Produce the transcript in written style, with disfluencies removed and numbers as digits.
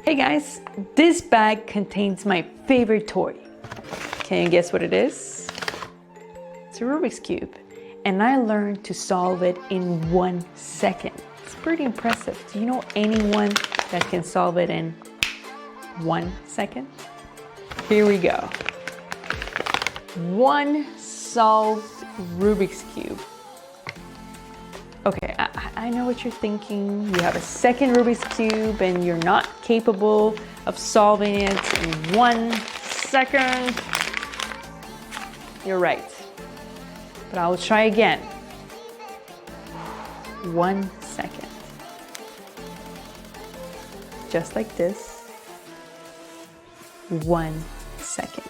Hey guys, this bag contains my favorite toy. Can you guess what it is? It's a Rubik's Cube, and I learned to solve it in 1 second. It's pretty impressive. Do you know anyone that can solve it in 1 second? Here we go. One solved Rubik's Cube. Okay, I know what you're thinking. You have a second Rubik's Cube and you're not capable of solving it in 1 second. You're right. But I will try again. 1 second. Just like this. 1 second.